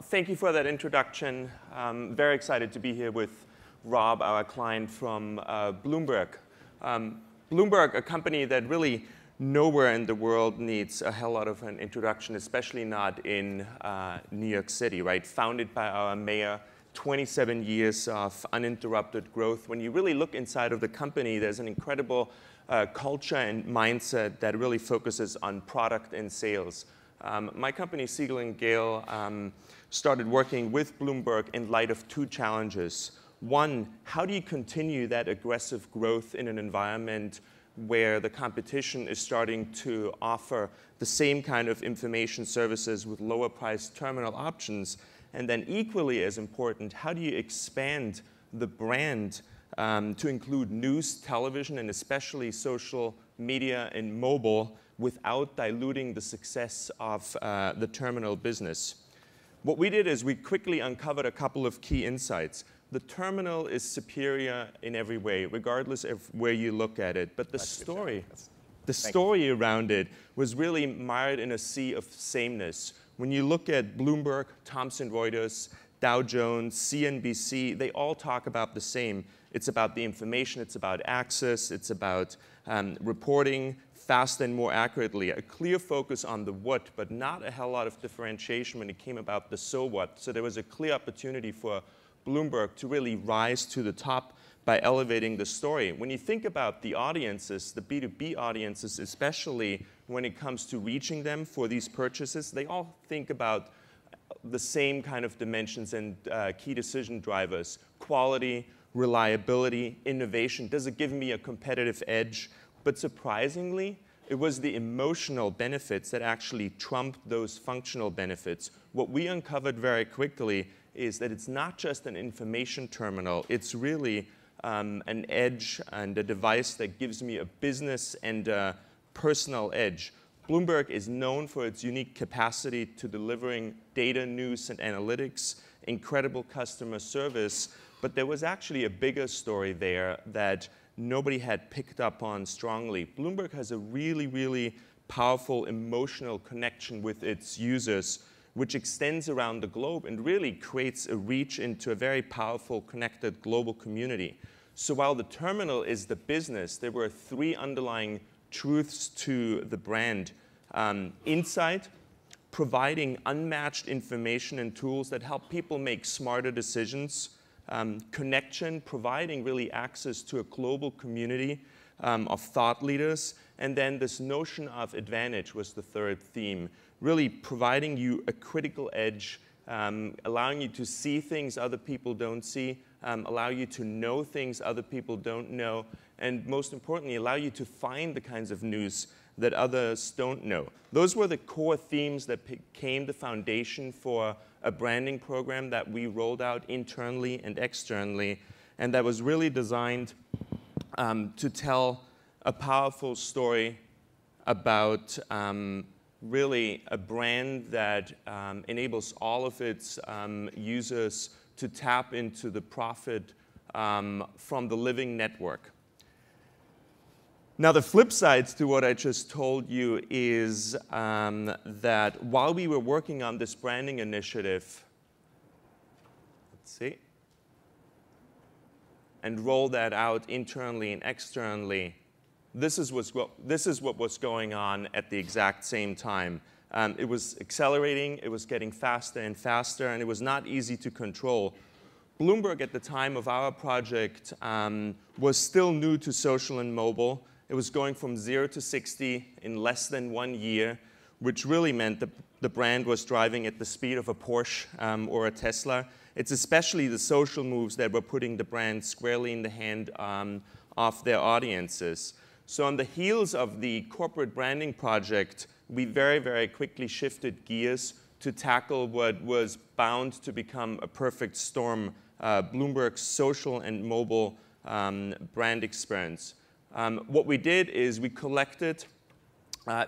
Thank you for that introduction. I'm very excited to be here with Rob, our client from Bloomberg. Bloomberg, a company that really nowhere in the world needs a hell lot of an introduction, especially not in New York City, right? Founded by our mayor, 27 years of uninterrupted growth. When you really look inside of the company, there's an incredible culture and mindset that really focuses on product and sales. My company, Siegel & Gale, started working with Bloomberg in light of two challenges. One, how do you continue that aggressive growth in an environment where the competition is starting to offer the same kind of information services with lower priced terminal options? And then equally as important, how do you expand the brand to include news, television, and especially social media and mobile without diluting the success of the terminal business? What we did is we quickly uncovered a couple of key insights. The terminal is superior in every way, regardless of where you look at it. But the story around it was really mired in a sea of sameness. When you look at Bloomberg, Thomson Reuters, Dow Jones, CNBC, they all talk about the same. It's about the information, it's about access, it's about reporting fast and more accurately. A clear focus on the what, but not a hell lot of differentiation when it came about the so what. So there was a clear opportunity for Bloomberg to really rise to the top by elevating the story. When you think about the audiences, the B2B audiences, especially when it comes to reaching them for these purchases, they all think about the same kind of dimensions and key decision drivers: quality, reliability, innovation. Does it give me a competitive edge? But surprisingly, it was the emotional benefits that actually trumped those functional benefits. What we uncovered very quickly is that it's not just an information terminal. It's really an edge and a device that gives me a business and a personal edge. Bloomberg is known for its unique capacity to delivering data, news, and analytics, incredible customer service. But there was actually a bigger story there that nobody had picked up on strongly. Bloomberg has a really, really powerful emotional connection with its users, which extends around the globe and really creates a reach into a very powerful, connected global community. So while the terminal is the business, there were three underlying truths to the brand. Insight, providing unmatched information and tools that help people make smarter decisions. Connection, providing really access to a global community of thought leaders. And then this notion of advantage was the third theme, really providing you a critical edge, allowing you to see things other people don't see, allow you to know things other people don't know, and most importantly, allow you to find the kinds of news that others don't know. Those were the core themes that became the foundation for a branding program that we rolled out internally and externally, and that was really designed to tell a powerful story about really a brand that enables all of its users to tap into the profit from the living network. Now, the flip side to what I just told you is that while we were working on this branding initiative, and roll that out internally and externally, this is what was going on at the exact same time. It was accelerating, it was getting faster and faster, and it was not easy to control. Bloomberg, at the time of our project, was still new to social and mobile. It was going from 0 to 60 in less than 1 year, which really meant that the brand was driving at the speed of a Porsche or a Tesla. It's especially the social moves that were putting the brand squarely in the hand of their audiences. So on the heels of the corporate branding project, we very, very quickly shifted gears to tackle what was bound to become a perfect storm, Bloomberg's social and mobile brand experience. What we did is we collected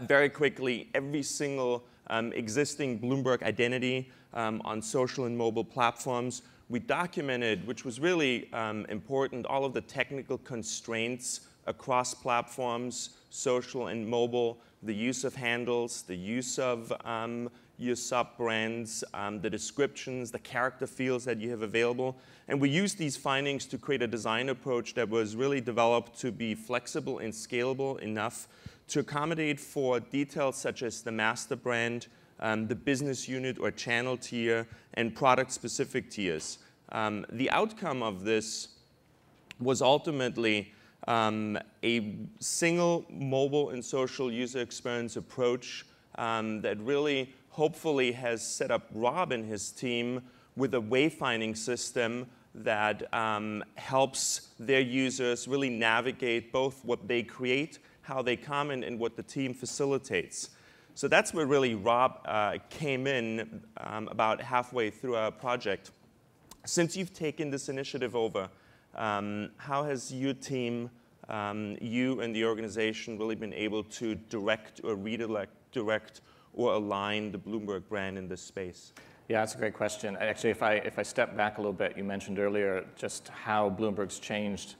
very quickly every single existing Bloomberg identity on social and mobile platforms. We documented, which was really important, all of the technical constraints across platforms, social and mobile, the use of handles, the use of your sub-brands, the descriptions, the character fields that you have available. And we used these findings to create a design approach that was really developed to be flexible and scalable enough to accommodate for details such as the master brand, the business unit or channel tier, and product-specific tiers. The outcome of this was ultimately a single mobile and social user experience approach that really hopefully has set up Rob and his team with a wayfinding system that helps their users really navigate both what they create, how they comment, and what the team facilitates. So that's where really Rob came in about halfway through our project. Since you've taken this initiative over, how has your team, you and the organization really been able to direct or redirect or align the Bloomberg brand in this space? Yeah, that's a great question. Actually, if I step back a little bit, you mentioned earlier just how Bloomberg's changed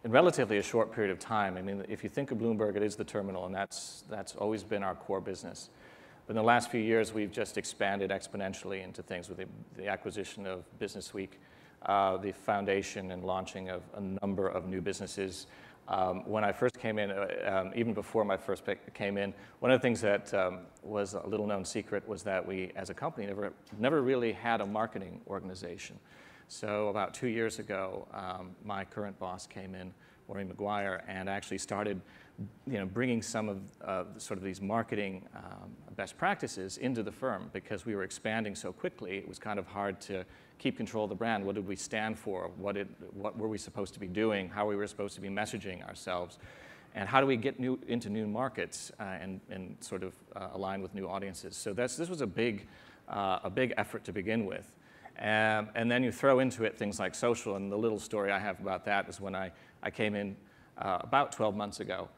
in relatively a short period of time. I mean, if you think of Bloomberg, it is the terminal, and that's always been our core business. But in the last few years, we've just expanded exponentially into things with the acquisition of Business Week, the foundation and launching of a number of new businesses. When I first came in, even before my first pick came in, one of the things that was a little known secret was that we, as a company, never really had a marketing organization. So about 2 years ago, my current boss came in, Maureen McGuire, and actually started bringing some of sort of these marketing best practices into the firm because we were expanding so quickly. It was kind of hard to keep control of the brand. What did we stand for? What were we supposed to be doing? How we were supposed to be messaging ourselves? And how do we get into new markets and sort of align with new audiences? So this was a big effort to begin with. And then you throw into it things like social, and the little story I have about that is when I came in about 12 months ago,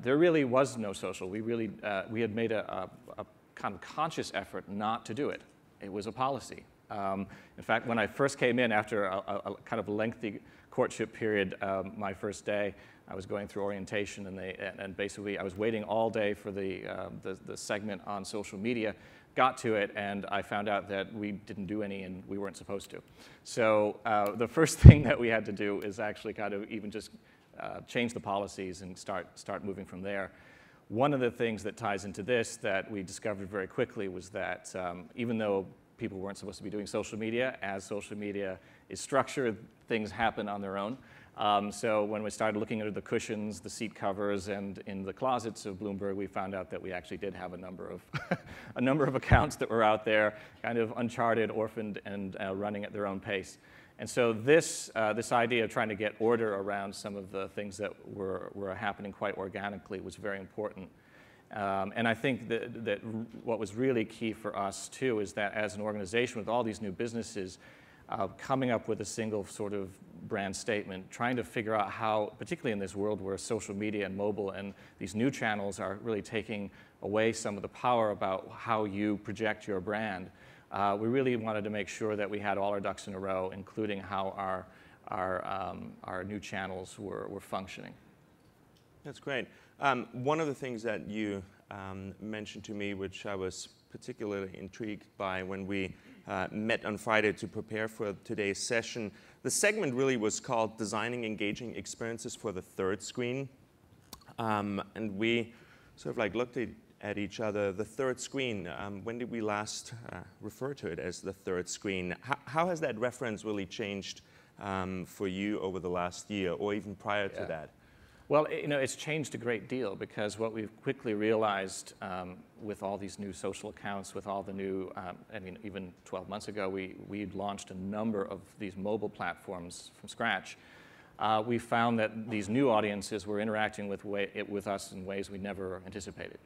there really was no social. We had made a kind of conscious effort not to do it. It was a policy. In fact, when I first came in after a kind of lengthy courtship period, my first day, I was going through orientation, and basically I was waiting all day for the segment on social media. Got to it, and I found out that we didn't do any, and we weren't supposed to. So the first thing that we had to do is actually kind of even just change the policies and start moving from there. One of the things that ties into this that we discovered very quickly was that even though people weren't supposed to be doing social media, as social media is structured, things happen on their own. So when we started looking under the cushions, the seat covers, and in the closets of Bloomberg, we found out that we actually did have a number of accounts that were out there, kind of uncharted, orphaned, and running at their own pace. And so this idea of trying to get order around some of the things that were happening quite organically was very important. And I think that what was really key for us, too, is that as an organization with all these new businesses, coming up with a single sort of brand statement, trying to figure out how, particularly in this world where social media and mobile and these new channels are really taking away some of the power about how you project your brand, we really wanted to make sure that we had all our ducks in a row, including how our new channels were functioning. That's great. One of the things that you mentioned to me, which I was particularly intrigued by when we met on Friday to prepare for today's session, the segment really was called Designing Engaging Experiences for the Third Screen. And we sort of like looked at each other. The third screen, when did we last refer to it as the third screen? How has that reference really changed for you over the last year or even prior to that? Well, it's changed a great deal because what we've quickly realized with all these new social accounts, with all the new, even 12 months ago, we launched a number of these mobile platforms from scratch. We found that these new audiences were interacting with us in ways we never anticipated.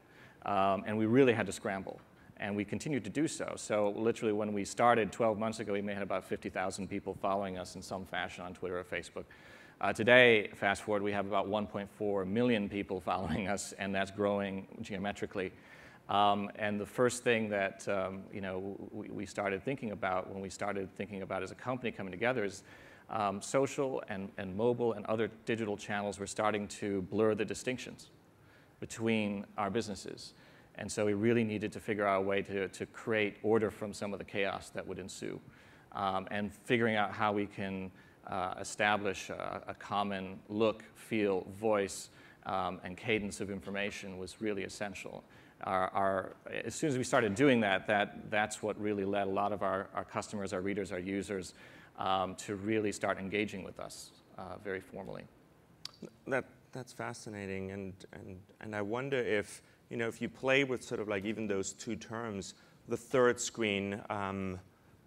And we really had to scramble. And we continued to do so. So literally when we started 12 months ago, we may have had about 50,000 people following us in some fashion on Twitter or Facebook. Today, fast forward, we have about 1.4 million people following us, and that's growing geometrically. And the first thing that we started thinking about when we started thinking about as a company coming together is social and mobile and other digital channels were starting to blur the distinctions between our businesses. And so we really needed to figure out a way to create order from some of the chaos that would ensue. And figuring out how we can establish a common look, feel, voice, and cadence of information was really essential. As soon as we started doing that, that's what really led a lot of our customers, our readers, our users to really start engaging with us very formally. That's fascinating, and I wonder if, you know, if you play with sort of like even those two terms, the third screen,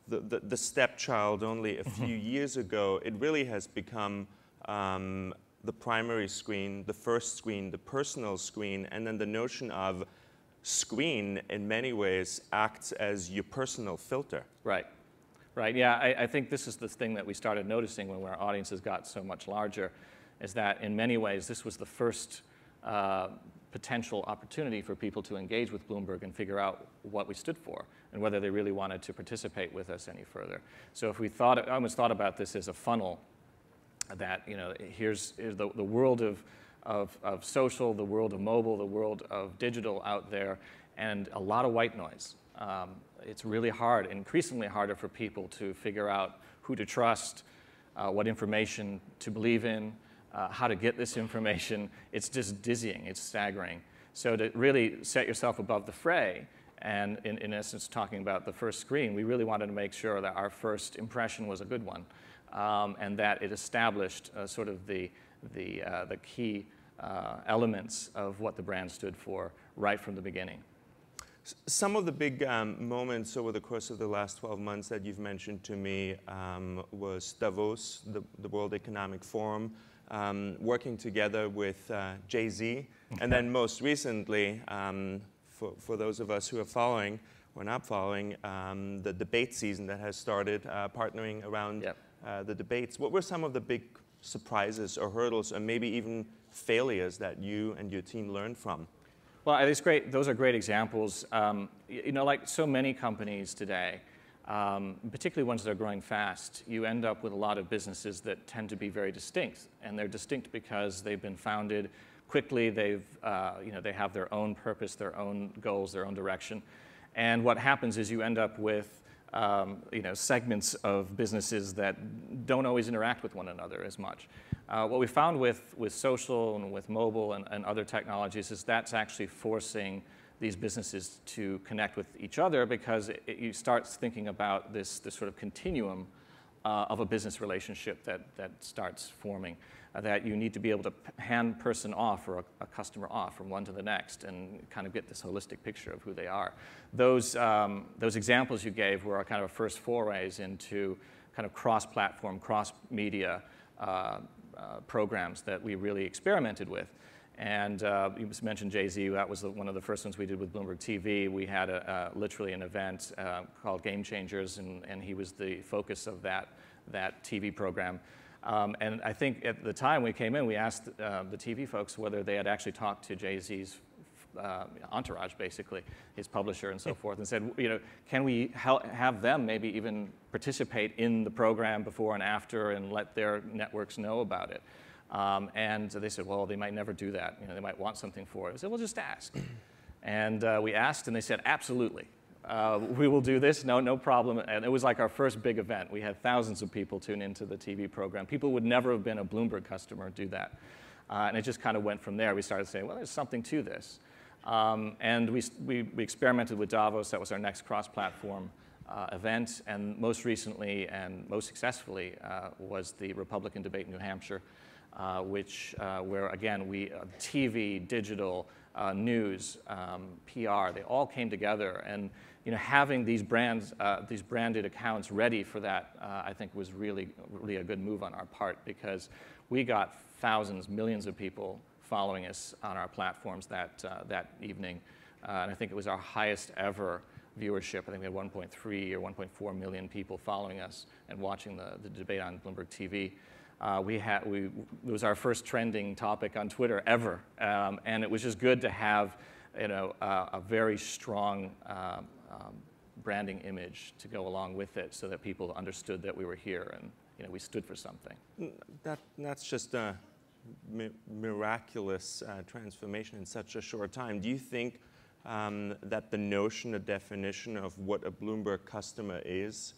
the stepchild only a few years ago, it really has become the primary screen, the first screen, the personal screen, and then the notion of screen in many ways acts as your personal filter. Right. Right, yeah, I think this is the thing that we started noticing when our audiences got so much larger, is that in many ways this was the first potential opportunity for people to engage with Bloomberg and figure out what we stood for and whether they really wanted to participate with us any further. So if we I almost thought about this as a funnel, that, you know, here's the world of social, the world of mobile, the world of digital out there, and a lot of white noise. It's really hard, increasingly harder for people to figure out who to trust, what information to believe in, how to get this information. It's just dizzying, it's staggering. So to really set yourself above the fray, and in essence talking about the first screen, we really wanted to make sure that our first impression was a good one, and that it established sort of the key elements of what the brand stood for right from the beginning. Some of the big moments over the course of the last 12 months that you've mentioned to me was Davos, the World Economic Forum, working together with Jay-Z, and then most recently, for those of us who are following or not following, the debate season that has started, partnering around the debates. What were some of the big surprises or hurdles, or maybe even failures that you and your team learned from? Well, those are great examples. You know, like so many companies today, particularly ones that are growing fast, you end up with a lot of businesses that tend to be very distinct. And they're distinct because they've been founded quickly, they have their own purpose, their own goals, their own direction. And what happens is you end up with segments of businesses that don't always interact with one another as much. What we found with social and with mobile and other technologies is that's actually forcing these businesses to connect with each other, because you start thinking about this sort of continuum of a business relationship that starts forming, that you need to be able to hand person off or a customer off from one to the next and kind of get this holistic picture of who they are. Those examples you gave were kind of first forays into kind of cross-platform, cross-media programs that we really experimented with. And you mentioned Jay-Z. That was one of the first ones we did with Bloomberg TV. We had literally an event called Game Changers, and he was the focus of that TV program. And I think at the time we came in, we asked the TV folks whether they had actually talked to Jay-Z's entourage, basically, his publisher and so forth, and said, you know, can we have them maybe even participate in the program before and after and let their networks know about it? And they said, well, they might never do that. You know, they might want something for it. I said, well, just ask. And we asked, and they said, absolutely. We will do this, no problem. And it was like our first big event. We had thousands of people tune into the TV program. People would never have been a Bloomberg customer do that. And it just kind of went from there. We started saying, well, there's something to this. And we experimented with Davos. That was our next cross-platform event. And most recently and most successfully was the Republican debate in New Hampshire, where again, TV, digital, news, PR, they all came together. And having these branded accounts ready for that, I think was really a good move on our part, because we got thousands, millions of people following us on our platforms that evening. And I think it was our highest ever viewership. I think we had 1.3 or 1.4 million people following us and watching the debate on Bloomberg TV. It was our first trending topic on Twitter ever, and it was just good to have, a very strong branding image to go along with it, so that people understood that we were here and we stood for something. That's just a miraculous transformation in such a short time. Do you think that the notion, the definition of what a Bloomberg customer is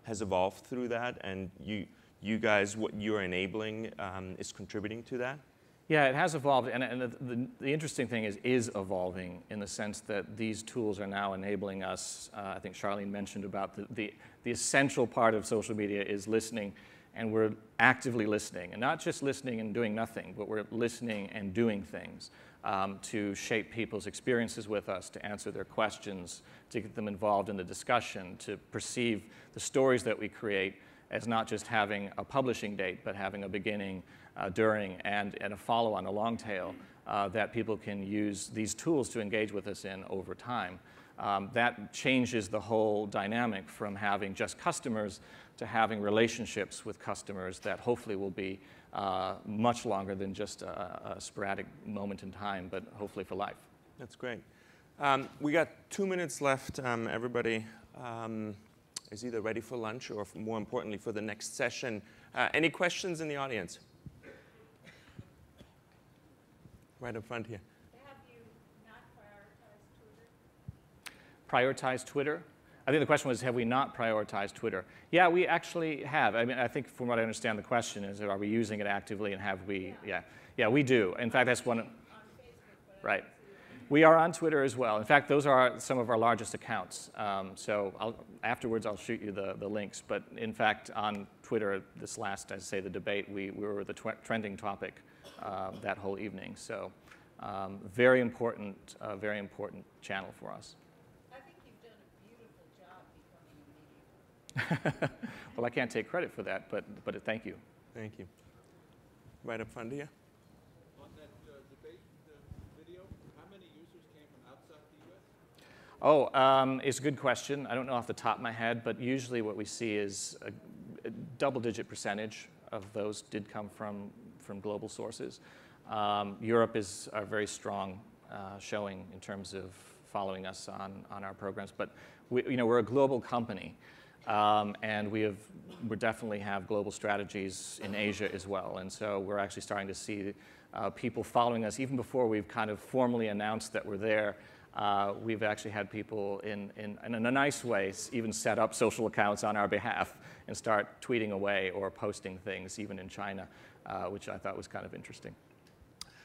has evolved through that, and you guys, what you're enabling is contributing to that? Yeah, it has evolved, and the interesting thing is evolving in the sense that these tools are now enabling us. I think Charlene mentioned about the essential part of social media is listening, and we're actively listening, and not just listening and doing nothing, but we're listening and doing things to shape people's experiences with us, to answer their questions, to get them involved in the discussion, to perceive the stories that we create as not just having a publishing date, but having a beginning, during, and a follow-on, a long tail, that people can use these tools to engage with us in over time. That changes the whole dynamic from having just customers to having relationships with customers that hopefully will be much longer than just a sporadic moment in time, but hopefully for life. That's great. We got 2 minutes left. Everybody is either ready for lunch or, more importantly, for the next session. Any questions in the audience? Right up front here. Have you not prioritized Twitter? Prioritize Twitter? I think the question was, have we not prioritized Twitter? Yeah, we actually have. I mean, I think from what I understand, the question is, are we using it actively, and have we? Yeah, we do. In fact, that's one of, right. We are on Twitter as well. In fact, those are some of our largest accounts. So afterwards, I'll shoot you the links. But in fact, on Twitter, this last, as I say, the debate, we were the trending topic that whole evening. So very important channel for us. I think you've done a beautiful job becoming a medium. Well, I can't take credit for that, but thank you. Thank you. Right up front here. On that debate video, how many users came from outside the U.S.? Oh, it's a good question. I don't know off the top of my head, but usually what we see is a double-digit percentage of those did come from global sources. Europe is a very strong showing in terms of following us on our programs. But we're a global company, and we definitely have global strategies in Asia as well. And so we're actually starting to see people following us even before we've kind of formally announced that we're there. We've actually had people in a nice way even set up social accounts on our behalf and start tweeting away or posting things even in China, which I thought was kind of interesting.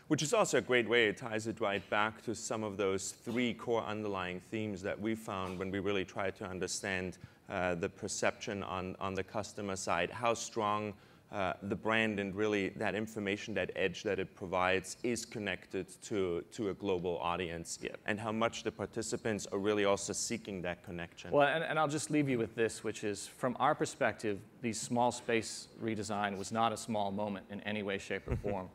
Which is also a great way, it ties it right back to some of those 3 core underlying themes that we found when we really tried to understand the perception on the customer side, how strong the brand and really that information, that edge that it provides is connected to a global audience, and how much the participants are really also seeking that connection. Well, and I'll just leave you with this, which is from our perspective, the small space redesign was not a small moment in any way, shape, or form.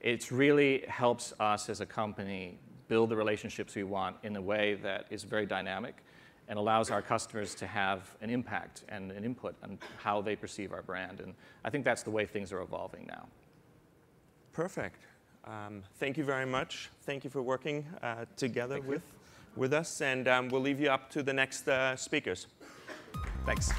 It really helps us as a company build the relationships we want in a way that is very dynamic and allows our customers to have an impact and an input on how they perceive our brand. And I think that's the way things are evolving now. Perfect. Thank you very much. Thank you for working together with us. And we'll leave you up to the next speakers. Thanks.